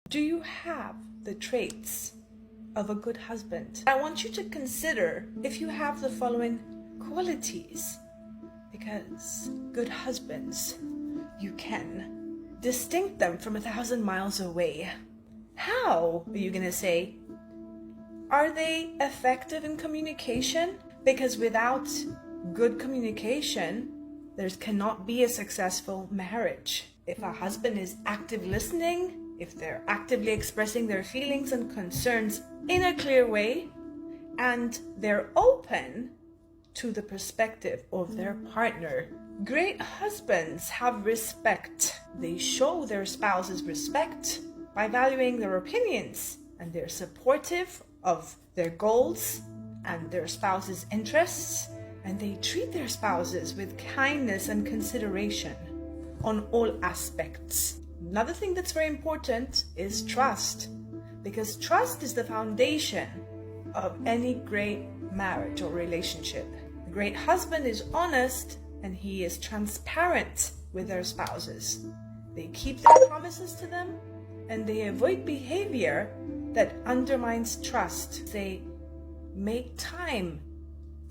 Do you have the traits of a good husband? I want you to consider if you have the following qualities, because good husbands, you can distinct them from 1,000 miles away. How, are you going to say? Are they effective in communication? Because without good communication, there cannot be a successful marriage. If a husband is active listening, if they're actively expressing their feelings and concerns in a clear way, and they're open to the perspective of their partner. Great husbands have respect. They show their spouses respect by valuing their opinions, and they're supportive of their goals and their spouse's interests, and they treat their spouses with kindness and consideration on all aspects. Another thing that's very important is trust, because trust is the foundation of any great marriage or relationship. A great husband is honest and he is transparent with their spouses. They keep their promises to them and they avoid behavior that undermines trust. They make time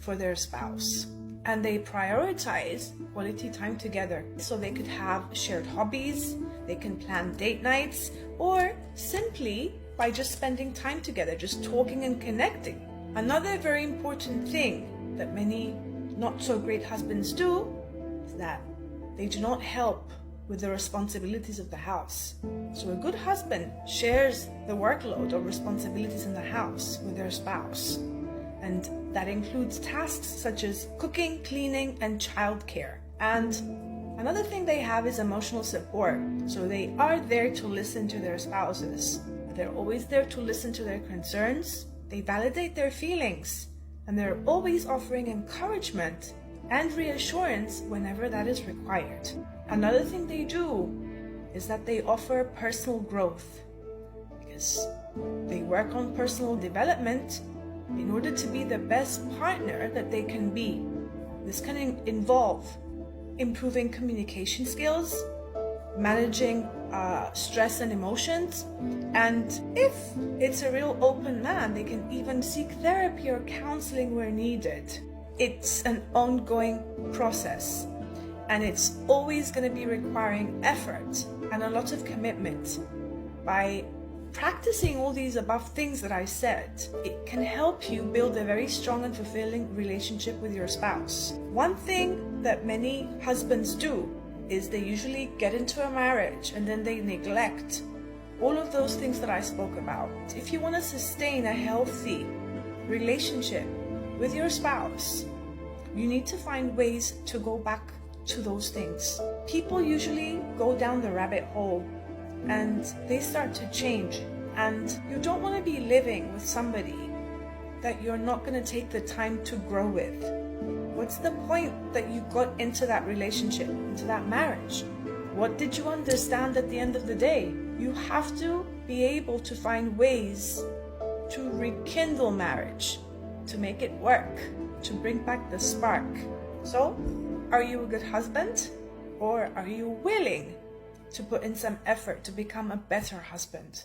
for their spouse and they prioritize quality time together, so they could have shared hobbies, they can plan date nights, or simply by just spending time together, just talking and connecting. Another very important thing that many not so great husbands do is that they do not help with the responsibilities of the house. So a good husband shares the workload or responsibilities in the house with their spouse. And that includes tasks such as cooking, cleaning, and childcare. And another thing they have is emotional support. So they are there to listen to their spouses. They're always there to listen to their concerns. They validate their feelings. And they're always offering encouragement and reassurance whenever that is required. Another thing they do is that they offer personal growth, because they work on personal development in order to be the best partner that they can be. This can involve improving communication skills, managing stress and emotions, and if it's a real open man, they can even seek therapy or counseling where needed. It's an ongoing process, and it's always going to be requiring effort and a lot of commitment. By practicing all these above things that I said, it can help you build a very strong and fulfilling relationship with your spouse. One thing that many husbands do is they usually get into a marriage and then they neglect all of those things that I spoke about. If you want to sustain a healthy relationship with your spouse, you need to find ways to go back to those things. People usually go down the rabbit hole and they start to change, and you don't want to be living with somebody that you're not going to take the time to grow with. What's the point that you got into that relationship, into that marriage? What did you understand at the end of the day? You have to be able to find ways to rekindle marriage, to make it work, to bring back the spark. So, are you a good husband, or are you willing to put in some effort to become a better husband?